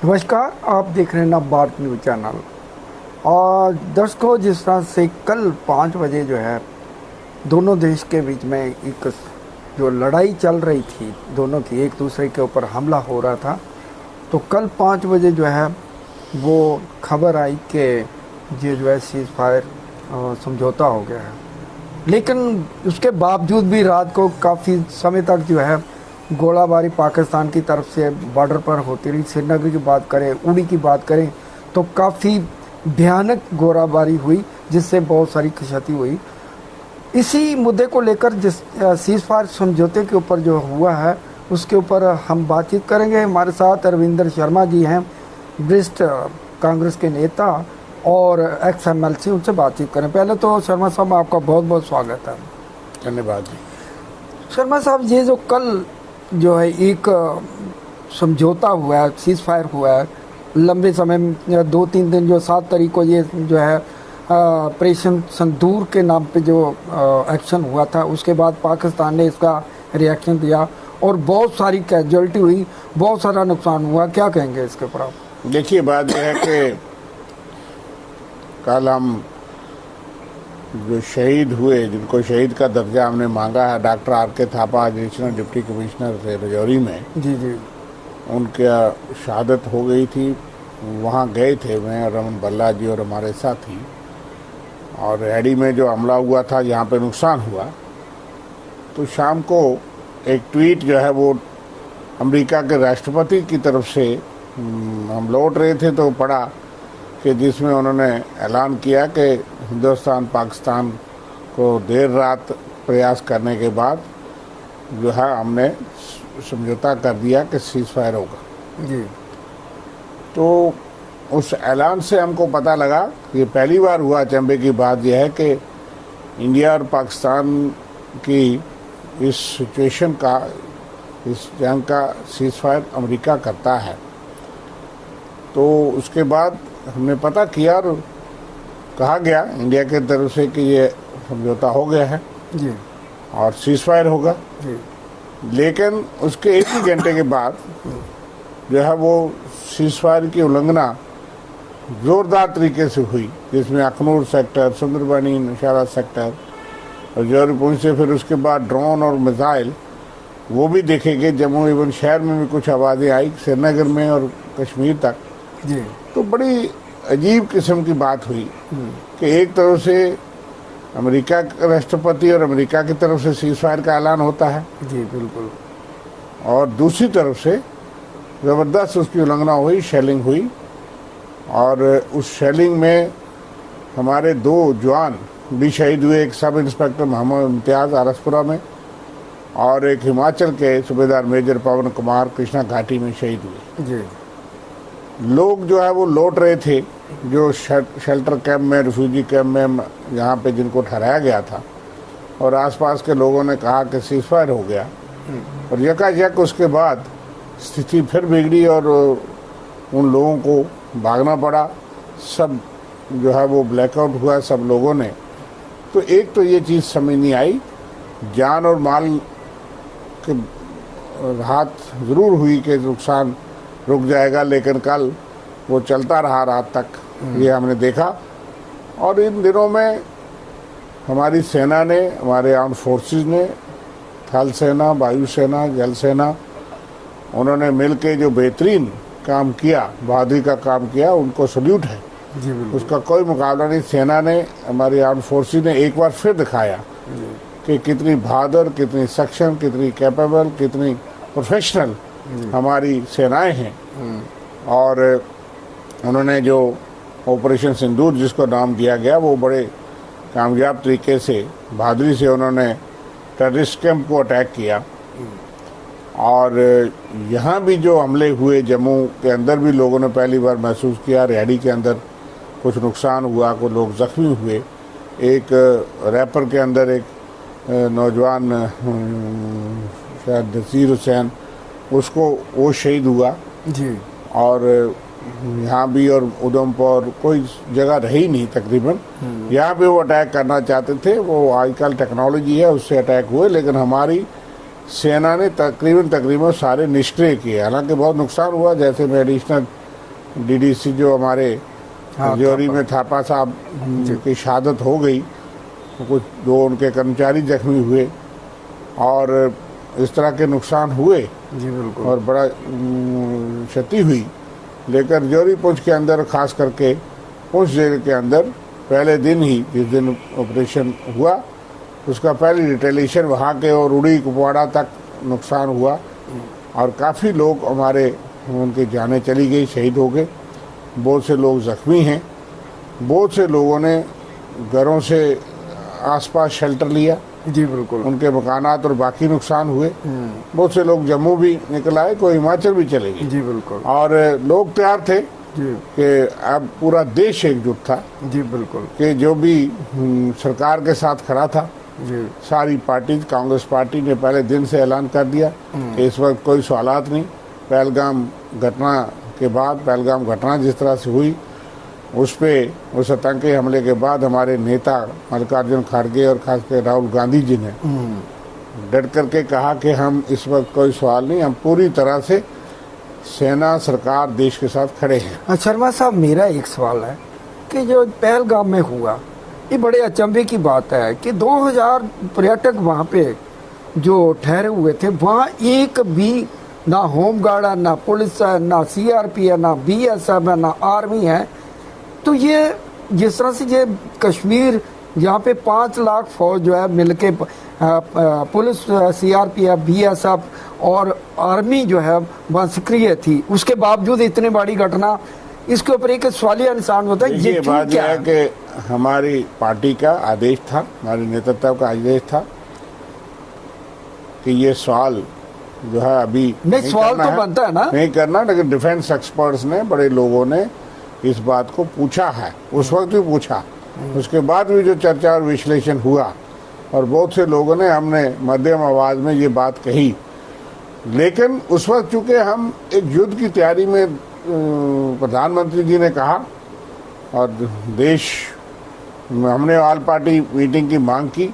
नमस्कार, आप देख रहे हैं ना भारत न्यूज़ चैनल। और दर्शकों, जिस तरह से कल 5 बजे जो है दोनों देश के बीच में एक जो लड़ाई चल रही थी, दोनों की एक दूसरे के ऊपर हमला हो रहा था, तो कल 5 बजे जो है वो खबर आई कि ये जो है सीज़ फायर समझौता हो गया है। लेकिन उसके बावजूद भी रात को काफ़ी समय तक जो है गोलाबारी पाकिस्तान की तरफ से बॉर्डर पर होती रही। श्रीनगर की बात करें, उड़ी की बात करें तो काफ़ी भयानक गोलाबारी हुई, जिससे बहुत सारी क्षति हुई। इसी मुद्दे को लेकर जिस सीज़ फायर समझौते के ऊपर जो हुआ है उसके ऊपर हम बातचीत करेंगे। हमारे साथ अरविंदर शर्मा जी हैं, वरिष्ठ कांग्रेस के नेता और एक्स MLC, उनसे बातचीत करें। पहले तो शर्मा साहब, आपका बहुत बहुत स्वागत है। धन्यवाद जी। शर्मा साहब, ये जो कल जो है एक समझौता हुआ है, सीज़ फायर हुआ है, लंबे समय 2-3 दिन, जो 7 तारीख को ये जो है ऑपरेशन संदूर के नाम पे जो एक्शन हुआ था, उसके बाद पाकिस्तान ने इसका रिएक्शन दिया और बहुत सारी कैजुअलिटी हुई, बहुत सारा नुकसान हुआ। क्या कहेंगे इसके ऊपर आप? देखिए, बात यह है कि कल हम जो शहीद हुए, जिनको शहीद का दर्जा हमने मांगा है, doctor RK Thapa additional deputy commissioner थे रजौरी में, जी, उनका शहादत हो गई थी। वहाँ गए थे मैं और रमन बल्ला जी और हमारे साथी। और हैडी में जो हमला हुआ था, जहाँ पे नुकसान हुआ, तो शाम को एक ट्वीट जो है वो अमेरिका के राष्ट्रपति की तरफ से हम लौट रहे थे तो पढ़ा कि जिसमें उन्होंने ऐलान किया कि हिंदुस्तान पाकिस्तान को देर रात प्रयास करने के बाद जो है हमने समझौता कर दिया कि सीज़ फायर होगा जी। तो उस ऐलान से हमको पता लगा, ये पहली बार हुआ अचंभे की बात यह है कि इंडिया और पाकिस्तान की इस सिचुएशन का, इस जंग का सीज़ फायर अमेरिका करता है। तो उसके बाद हमने पता किया और कहा गया इंडिया की तरफ से कि ये समझौता हो गया है जी और सीज़ फायर होगा जी। लेकिन उसके एक ही घंटे के बाद जो है वो सीज़ फायर की उल्लंघना ज़ोरदार तरीके से हुई, जिसमें अखनूर सेक्टर, सुंदरबनी, नौशहरा सेक्टर और जौहरी पुंछ से, फिर उसके बाद ड्रोन और मिसाइल वो भी देखे गए। जम्मू इवन शहर में भी कुछ आवाज़ें आई, श्रीनगर में और कश्मीर तक जी। तो बड़ी अजीब किस्म की बात हुई कि एक तरफ से अमेरिका का राष्ट्रपति और अमेरिका की तरफ से सीज़ फायर का ऐलान होता है जी बिल्कुल, और दूसरी तरफ से ज़बरदस्त उसकी उल्लंघना हुई, शेलिंग हुई। और उस शेलिंग में हमारे 2 जवान भी शहीद हुए, एक सब इंस्पेक्टर मोहम्मद इम्तियाज़ आरसपुरा में और एक हिमाचल के सूबेदार मेजर पवन कुमार कृष्णा घाटी में शहीद हुए। जी। लोग जो है वो लौट रहे थे, जो शेल्टर कैंप में, रिफ्यूजी कैंप में, यहाँ पे जिनको ठहराया गया था, और आसपास के लोगों ने कहा कि सीज़ फायर हो गया। और यकायक उसके बाद स्थिति फिर बिगड़ी और उन लोगों को भागना पड़ा। सब जो है वो ब्लैकआउट हुआ सब लोगों ने। तो एक तो ये चीज़ समझ नहीं आई, जान और माल के राहत ज़रूर हुई कि नुकसान रुक जाएगा, लेकिन कल वो चलता रहा रात तक, ये हमने देखा। और इन दिनों में हमारी सेना ने, हमारे आर्म फोर्सेस ने, थल सेना, वायु सेना, जल सेना, उन्होंने मिल के जो बेहतरीन काम किया, बहादुरी का काम किया, उनको सल्यूट है जी बिल्कुल। उसका कोई मुकाबला नहीं। सेना ने, हमारी आर्म फोर्सेस ने एक बार फिर दिखाया कि कितनी बहादुर, कितनी सक्षम, कितनी कैपेबल, कितनी प्रोफेशनल हमारी सेनाएं हैं। और उन्होंने जो ऑपरेशन सिंदूर जिसको नाम दिया गया, वो बड़े कामयाब तरीके से, बहादुरी से उन्होंने टेररिस्ट कैंप को अटैक किया। और यहाँ भी जो हमले हुए, जम्मू के अंदर भी लोगों ने पहली बार महसूस किया, रेहड़ी के अंदर कुछ नुकसान हुआ, कुछ लोग ज़ख्मी हुए। एक रैपर के अंदर एक नौजवान, शायद नसीर हुसैन, उसको वो शहीद हुआ जी। और यहाँ भी और उधमपुर कोई जगह रही नहीं तकरीबन, यहाँ पे वो अटैक करना चाहते थे। वो आजकल टेक्नोलॉजी है, उससे अटैक हुए, लेकिन हमारी सेना ने तकरीबन सारे निष्क्रिय किए। हालांकि बहुत नुकसान हुआ, जैसे मैं एडिशनल डीडीसी जो हमारे हाँ, जोरी में थापा साहब की शहादत हो गई, कुछ दो उनके कर्मचारी जख्मी हुए और इस तरह के नुकसान हुए जी बिल्कुल। और बड़ा क्षति हुई। लेकर जोरी पुंछ के अंदर, खास करके पुंछ जेल के अंदर पहले दिन ही, जिस दिन ऑपरेशन हुआ उसका पहली रिटेलिएशन वहाँ के और उड़ी कुपवाड़ा तक नुकसान हुआ और काफ़ी लोग हमारे उनकी जानें चली गई, शहीद हो गए। बहुत से लोग ज़ख्मी हैं। बहुत से लोगों ने घरों से आसपास शेल्टर लिया, जी बिल्कुल। उनके मकानात और बाकी नुकसान हुए। बहुत से लोग जम्मू भी निकल आए, कोई हिमाचल भी चले गए जी बिल्कुल। और लोग तैयार थे जी कि अब पूरा देश एकजुट था जी बिल्कुल। कि जो भी सरकार के साथ खड़ा था, जी सारी पार्टी, कांग्रेस पार्टी ने पहले दिन से ऐलान कर दिया कि इस वक्त कोई सवालात नहीं। पहलगाम घटना के बाद, पहलगाम घटना जिस तरह से हुई उस आतंकी हमले के बाद हमारे नेता मल्लिकार्जुन खड़गे और खासकर राहुल गांधी जी ने डट करके कहा कि हम इस वक्त कोई सवाल नहीं, हम पूरी तरह से सेना, सरकार, देश के साथ खड़े हैं। शर्मा साहब, मेरा एक सवाल है कि जो पहलगाम में हुआ, ये बड़े अचंभे की बात है कि 2000 पर्यटक वहाँ पे जो ठहरे हुए थे, वहाँ एक भी ना होमगार्ड है, ना पुलिस है, ना सीआरपी है, ना बीएसएफ है, ना आर्मी है। तो ये जिस तरह से ये कश्मीर, यहाँ पे 5 लाख फौज जो है मिलके पुलिस, सीआरपीएफ, बीएसएफ और आर्मी जो है वहाँ सक्रिय थी, उसके बावजूद इतनी बड़ी घटना, इसके ऊपर एक सवालिया निशान होता है। ये बात यह है कि हमारी पार्टी का आदेश था, हमारे नेतृत्व का आदेश था कि ये सवाल जो है अभी नहीं सवाल तो बनता है ना, नहीं करना, लेकिन डिफेंस एक्सपर्ट्स ने, बड़े लोगों ने इस बात को पूछा है, उस वक्त भी पूछा, उसके बाद भी जो चर्चा और विश्लेषण हुआ और बहुत से लोगों ने, हमने मध्यम आवाज में ये बात कही। लेकिन उस वक्त चूंकि हम एक युद्ध की तैयारी में, प्रधानमंत्री जी ने कहा और देश, हमने ऑल पार्टी मीटिंग की मांग की,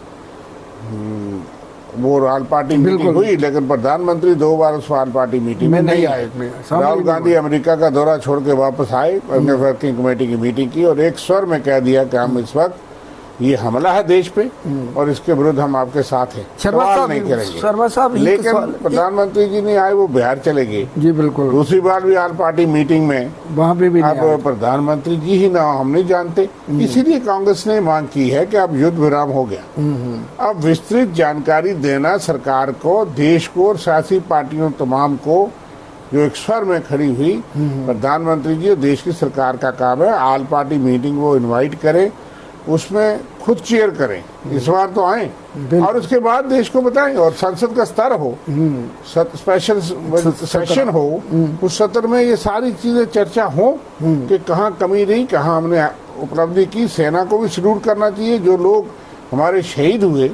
वो ऑल पार्टी मीटिंग हुई, लेकिन प्रधानमंत्री 2 बार उस ऑल पार्टी मीटिंग में नहीं आए। राहुल गांधी अमेरिका का दौरा छोड़ के वापस आए, वर्किंग कमेटी की मीटिंग की और एक स्वर में कह दिया कि हम इस वक्त, ये हमला है देश पे और इसके विरुद्ध हम आपके साथ हैं, सवाल नहीं करेंगे। शर्मा साहब, लेकिन प्रधानमंत्री जी नहीं आए, वो बिहार चले गए। जी बिल्कुल। दूसरी बार भी ऑल पार्टी मीटिंग में वहाँ पे भी अब प्रधानमंत्री जी ही ना, हम नहीं जानते। इसीलिए कांग्रेस ने मांग की है कि अब युद्ध विराम हो गया। अब विस्तृत जानकारी देना सरकार को, देश को और सियासी पार्टियों तमाम को, जो एक स्वर में खड़ी हुई, प्रधानमंत्री जी और देश की सरकार का काम है। ऑल पार्टी मीटिंग वो इनवाइट करें, उसमें खुद चेयर करें, इस बार तो आए और उसके बाद देश को बताएं और संसद का स्तर हो, स्पेशल सेशन हो, उस सत्र में ये सारी चीजें चर्चा हो कि कहाँ कमी रही, कहाँ हमने उपलब्धि की। सेना को भी सल्यूट करना चाहिए, जो लोग हमारे शहीद हुए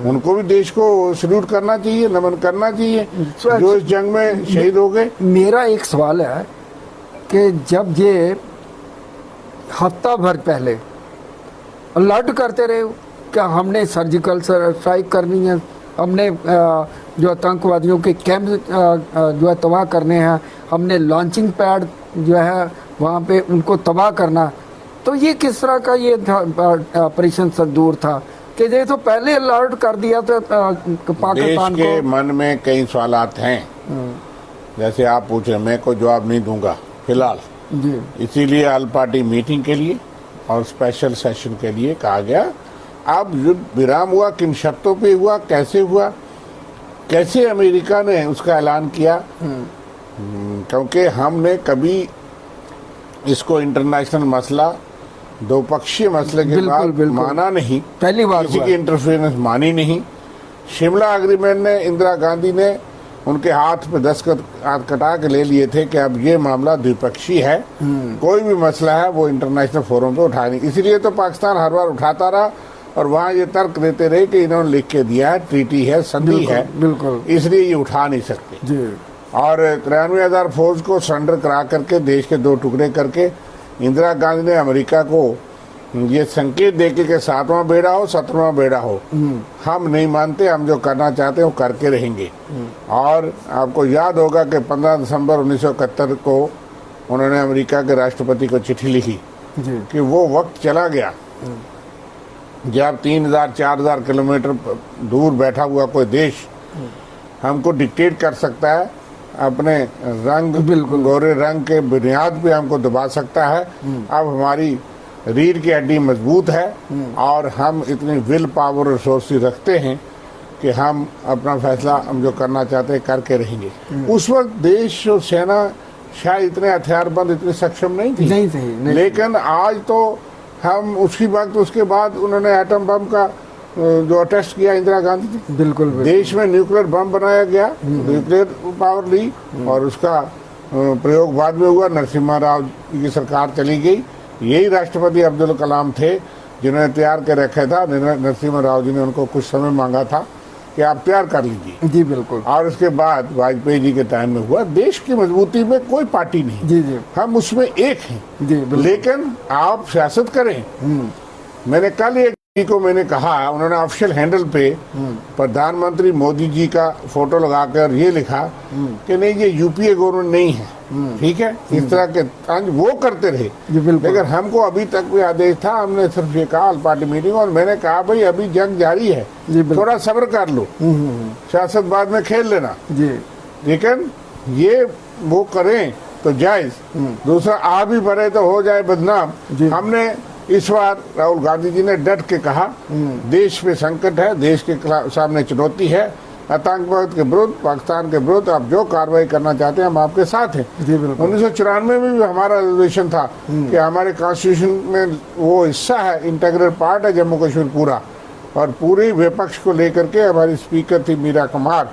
उनको भी देश को सल्यूट करना चाहिए, नमन करना चाहिए, जो इस जंग में शहीद हो गए। मेरा एक सवाल है कि जब ये हफ्ता भर पहले अलर्ट करते रहे क्या हमने सर्जिकल स्ट्राइक करनी है, हमने जो आतंकवादियों के कैंप जो है तबाह करने हैं, हमने लॉन्चिंग पैड जो है वहाँ पे उनको तबाह करना, तो ये किस तरह का ये ऑपरेशन संदूर था कि ये तो पहले अलर्ट कर दिया था पाकिस्तान के मन में कई सवालात हैं, जैसे आप पूछ रहे, मैं कोई जवाब नहीं दूंगा फिलहाल जी। इसीलिए ऑल पार्टी मीटिंग के लिए और स्पेशल सेशन के लिए कहा गया। अब युद्ध विराम हुआ, किन शर्तों पे हुआ, कैसे हुआ, कैसे अमेरिका ने उसका ऐलान किया, क्योंकि हमने कभी इसको इंटरनेशनल मसला, द्विपक्षीय मसले के बाद माना नहीं, पहली बार किसी की इंटरफेरेंस मानी नहीं। शिमला एग्रीमेंट ने, इंदिरा गांधी ने उनके हाथ में दस्तखत कटा के ले लिए थे कि अब ये मामला द्विपक्षीय है, कोई भी मसला है वो इंटरनेशनल फोरम पे उठा नहीं। इसलिए तो पाकिस्तान हर बार उठाता रहा और वहाँ ये तर्क देते रहे कि इन्होंने लिख के दिया है, ट्रीटी है, संधि है, बिल्कुल, इसलिए ये उठा नहीं सकते जी। और 93,000 फौज को सरेंडर करा करके, देश के 2 टुकड़े करके, इंदिरा गांधी ने अमेरिका को ये संकेत देके कि 7वां बेड़ा हो, 17वां बेड़ा हो, हम नहीं मानते, हम जो करना चाहते हैं वो करके रहेंगे। और आपको याद होगा कि 15 दिसंबर 1971 को उन्होंने अमेरिका के राष्ट्रपति को चिट्ठी लिखी जी कि वो वक्त चला गया जब 3000-4000 किलोमीटर दूर बैठा हुआ कोई देश हमको डिक्टेट कर सकता है, अपने रंग, बिल्कुल। गोरे रंग के बुनियाद पे हमको दबा सकता है। अब हमारी रीढ़ की हड्डी मजबूत है और हम इतनी विल पावर रिसोर्सेज रखते हैं कि हम अपना फैसला हम जो करना चाहते हैं करके रहेंगे। उस वक्त देश और सेना शायद इतने हथियारबंद, इतने सक्षम नहीं थी, नहीं सही नहीं। लेकिन आज तो हम उसकी वक्त उसके बाद उन्होंने एटम बम का जो टेस्ट किया इंदिरा गांधी ने, बिल्कुल देश में न्यूक्लियर बम बनाया गया, न्यूक्लियर पावर ली और उसका प्रयोग बाद में हुआ। नरसिम्हा राव की सरकार चली गई, यही राष्ट्रपति अब्दुल कलाम थे जिन्होंने तैयार कर रखा था। नरसिम्हा राव जी ने उनको कुछ समय मांगा था कि आप तैयार कर लीजिए, जी बिल्कुल। और उसके बाद वाजपेयी जी के टाइम में हुआ। देश की मजबूती में कोई पार्टी नहीं, जी जी हम उसमें एक हैं, जी बिल्कुल। लेकिन आप सियासत करें। मैंने कल एक को मैंने कहा, उन्होंने ऑफिशियल हैंडल पे प्रधानमंत्री मोदी जी का फोटो लगाकर ये लिखा कि नहीं ये यूपीए गवर्नमेंट नहीं है, ठीक है, इस तरह के तंज वो करते रहे। जी बिल्कुल। लेकिन हमको अभी तक भी आदेश था, हमने सिर्फ ये कहा पार्टी मीटिंग, और मैंने कहा भाई अभी जंग जारी है, जी बिल्कुल। थोड़ा सब्र कर लो, सियासत बाद में खेल लेना, जी लेकिन ये वो करें तो जायज, दूसरा आ भी पड़े तो हो जाए बदनाम। हमने इस बार राहुल गांधी जी ने डट के कहा देश में संकट है, देश के सामने चुनौती है, आतंकवाद के विरुद्ध, पाकिस्तान के विरुद्ध आप जो कार्रवाई करना चाहते हैं हम आपके साथ हैं। 1994 में भी हमारा रिजर्वेशन था कि हमारे कॉन्स्टिट्यूशन में वो हिस्सा है, इंटीग्रल पार्ट है जम्मू कश्मीर पूरा, और पूरे विपक्ष को लेकर के हमारी स्पीकर थी मीरा कुमार,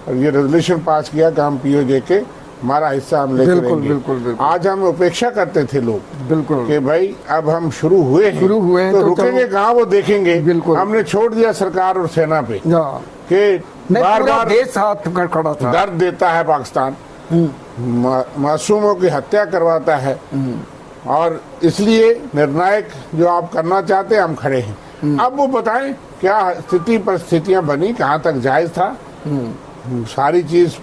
और ये रेजोल्यूशन पास किया कि हम पीओजे के हमारा हिस्सा हम लेकर बिल्कुल रहेंगे। बिल्कुल बिल्कुल। आज हम उपेक्षा करते थे लोग बिल्कुल कि भाई अब हम शुरू हुए हैं तो रुकेंगे कहाँ, वो देखेंगे। बिल्कुल। हमने छोड़ दिया सरकार और सेना पे कि बार बार देश साथ खड़ा था। दर्द देता है पाकिस्तान, मासूमों की हत्या करवाता है, और इसलिए निर्णायक जो आप करना चाहते हैं हम खड़े हैं। अब वो बताएं क्या स्थिति परिस्थितियां बनी, कहाँ तक जायज था, सारी चीज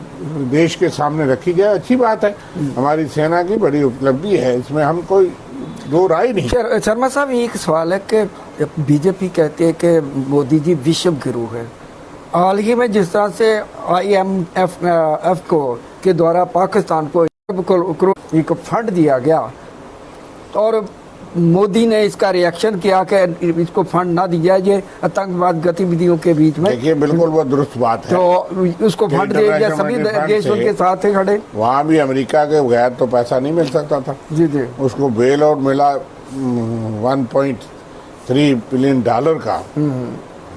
देश के सामने रखी जाए, अच्छी बात है, हमारी सेना की बड़ी उपलब्धि है, इसमें हम कोई दो राय नहीं। शर्मा साहब एक सवाल है कि बीजेपी कहती है कि मोदी जी विश्व गुरु है। हाल ही में जिस तरह से IMF को के द्वारा पाकिस्तान को एक फंड दिया गया और मोदी ने इसका रिएक्शन किया कि इसको फंड ना दिया जाए आतंकवाद गतिविधियों के बीच में। देखिए बिल्कुल वो दुरुस्त बात है, तो उसको फंड दिया गया, सभी देश उनके साथ है खड़े। वहाँ भी अमेरिका के बगैर तो पैसा नहीं मिल सकता था। जी जी उसको बेल आउट मिला 1.3 बिलियन डॉलर का।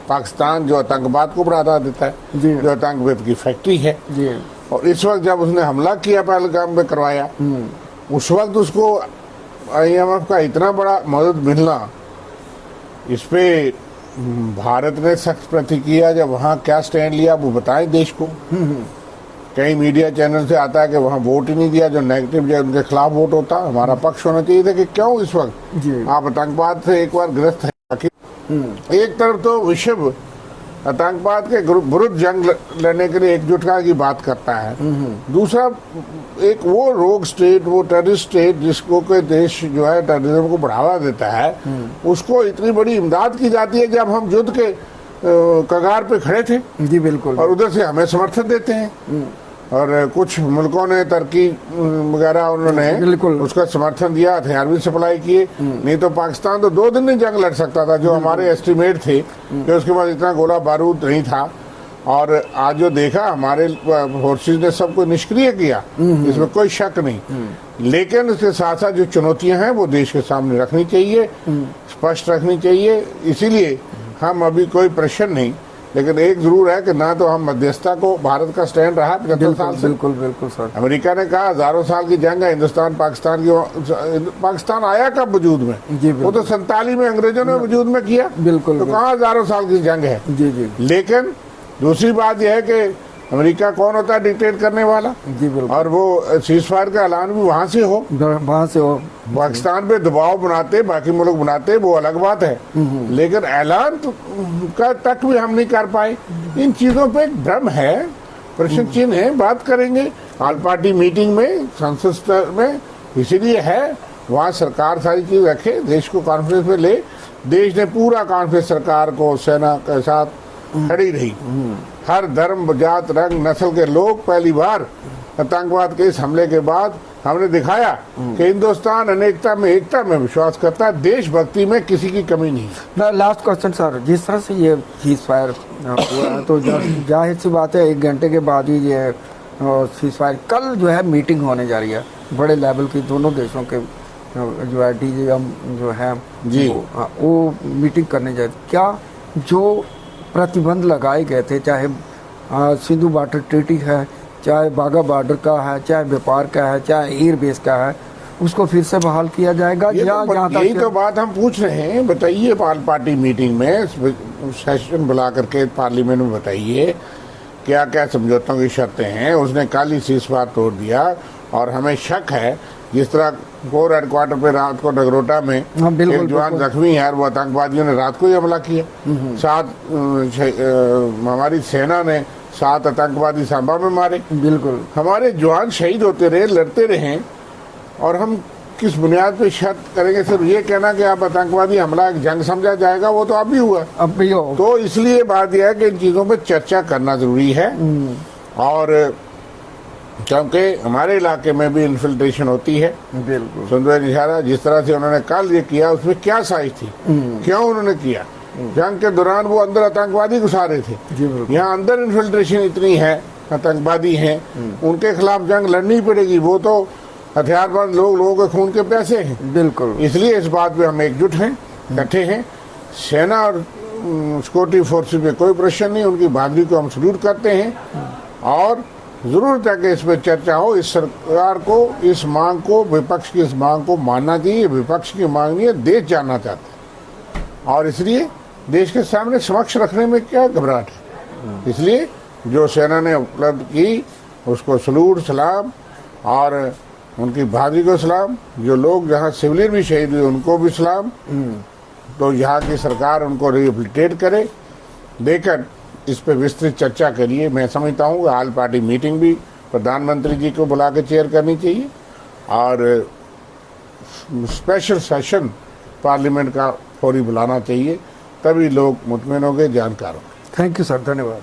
पाकिस्तान जो आतंकवाद को बढ़ावा देता है, जो आतंकवाद की फैक्ट्री है, और इस वक्त जब उसने हमला किया पहलगाम में करवाया, उस वक्त उसको IMF का इतना बड़ा मदद मिलना, इस पे भारत ने सख्त प्रतिक्रिया, जब वहाँ क्या स्टैंड लिया वो बताएं देश को। कई मीडिया चैनल से आता है कि वहाँ वोट ही नहीं दिया, जो नेगेटिव जो उनके खिलाफ वोट होता, हमारा पक्ष होना चाहिए था कि क्यों इस वक्त आप आतंकवाद से एक बार ग्रस्त है। एक तरफ तो विश्व आतंकवाद के विरुद्ध जंग लड़ने के लिए एकजुटता की बात करता है, दूसरा एक वो रोग स्टेट, वो टेररिस्ट स्टेट जिसको के देश जो है टेररिज्म को बढ़ावा देता है, उसको इतनी बड़ी इमदाद की जाती है जब हम युद्ध के कगार पे खड़े थे। जी बिल्कुल। और उधर से हमें समर्थन देते हैं, और कुछ मुल्कों ने तुर्की वगैरह उन्होंने उसका समर्थन दिया, हथियार भी सप्लाई किए, नहीं तो पाकिस्तान तो 2 दिन में जंग लड़ सकता था, जो हमारे एस्टिमेट थे कि उसके बाद इतना गोला बारूद नहीं था। और आज जो देखा हमारे फोर्सेज ने सबको निष्क्रिय किया, इसमें कोई शक नहीं, लेकिन उसके साथ साथ जो चुनौतियां हैं वो देश के सामने रखनी चाहिए, स्पष्ट रखनी चाहिए। इसीलिए हम अभी कोई प्रेशर नहीं, लेकिन एक जरूर है कि ना तो हम मध्यस्थता को, भारत का स्टैंड रहा 75 साल से। बिल्कुल बिल्कुल सर। अमेरिका ने कहा हजारों साल की जंग है, हिंदुस्तान पाकिस्तान की, पाकिस्तान आया कब वजूद में, वो तो 47 में अंग्रेजों ने वजूद में किया, बिल्कुल, तो कहाँ हजारों साल की जंग है। जी। लेकिन दूसरी बात यह है कि अमेरिका कौन होता है डिक्टेट करने वाला, जी बिल्कुल, और वो सीज फायर का ऐलान भी वहां से हो, पाकिस्तान पे दबाव बनाते, बाकी मुल्क बनाते, वो अलग बात है, लेकिन ऐलान का तक भी हम नहीं कर पाए। इन चीजों पे एक भ्रम है, प्रश्न चिन्ह है, बात करेंगे ऑल पार्टी मीटिंग में, संसद स्तर में इसीलिए है वहाँ सरकार सारी चीज रखे, देश को कॉन्फ्रेंस में ले। देश ने पूरा कॉन्फ्रेंस सरकार को, सेना के साथ खड़ी रही। हर धर्म, जात, रंग, नस्ल के लोग पहली बार आतंकवाद के इस हमले के बाद हमने दिखाया कि हिंदुस्तान अनेकता में एकता में विश्वास करता है, देशभक्ति में किसी की कमी नहीं है। लास्ट क्वेश्चन सर, जिस तरह से ये सीज फायर हुआ है तो जाहिर सी बात है 1 घंटे के बाद ही ये सीज फायर, कल जो है मीटिंग होने जा रही है बड़े लेवल की, दोनों देशों के जो है DGM जो है जी वो मीटिंग करने जा रही। क्या जो प्रतिबंध लगाए गए थे, चाहे सिंधु बॉर्डर ट्रीटी है, चाहे बाघा बॉर्डर का है, चाहे व्यापार का है, चाहे एयरबेस का है, उसको फिर से बहाल किया जाएगा? यही तो बात हम पूछ रहे हैं। बताइए पार्टी मीटिंग में सेशन बुला करके पार्लियामेंट में बताइए क्या क्या समझौतों की शर्तें हैं। उसने कल ही सीज़फायर तोड़ दिया और हमें शक है जिस तरह कोर हेडक्वार्टर पे रात को नगरोटा में एक जवान जख्मी है, वो आतंकवादियों ने रात को ही हमला किया। साथ हमारी सेना ने 7 आतंकवादी सांबा में मारे। बिल्कुल, हमारे जवान शहीद होते रहे, लड़ते रहे, और हम किस बुनियाद पे शर्त करेंगे? सिर्फ ये कहना कि आप आतंकवादी हमला एक जंग समझा जाएगा, वो तो अब भी हुआ, अब भी हो। तो इसलिए बात यह है कि इन चीजों पे चर्चा करना जरूरी है। और क्योंकि हमारे इलाके में भी इन्फिल्ट्रेशन होती है। बिल्कुल, सुंदर निशारा जिस तरह से उन्होंने कल ये किया, उसमें क्या साइज थी, क्यों उन्होंने किया? जंग के दौरान वो अंदर आतंकवादी घुसा रहे थे। यहाँ अंदर इन्फिल्ट्रेशन इतनी है, आतंकवादी हैं, उनके खिलाफ जंग लड़नी पड़ेगी। वो तो हथियारबंद लोग, लोगों के खून के प्यासे हैं। बिल्कुल, इसलिए इस बात पे हम एकजुट हैं, इकट्ठे हैं। सेना और सिक्योरिटी फोर्सेस में कोई प्रश्न नहीं, उनकी बहादुरी को हम सल्यूट करते हैं। और जरूरत है कि इस पर चर्चा हो। इस सरकार को इस मांग को, विपक्ष की इस मांग को मानना चाहिए। विपक्ष की मांग नहीं है, देश जानना चाहता है, और इसलिए देश के सामने समक्ष रखने में क्या घबराहट है। इसलिए जो सेना ने उपलब्ध की उसको सलूट, सलाम, और उनकी बहादुरी को सलाम। जो लोग जहाँ सिविलियन भी शहीद हुए उनको भी सलाम। तो यहाँ की सरकार उनको रिहेबिलिटेट करे, देकर इस पे विस्तृत चर्चा करिए। मैं समझता हूँ ऑल पार्टी मीटिंग भी प्रधानमंत्री जी को बुला के चेयर करनी चाहिए, और स्पेशल सेशन पार्लियामेंट का फौरी बुलाना चाहिए, तभी लोग मुतमिन होंगे, जानकार होंगे। थैंक यू सर, धन्यवाद।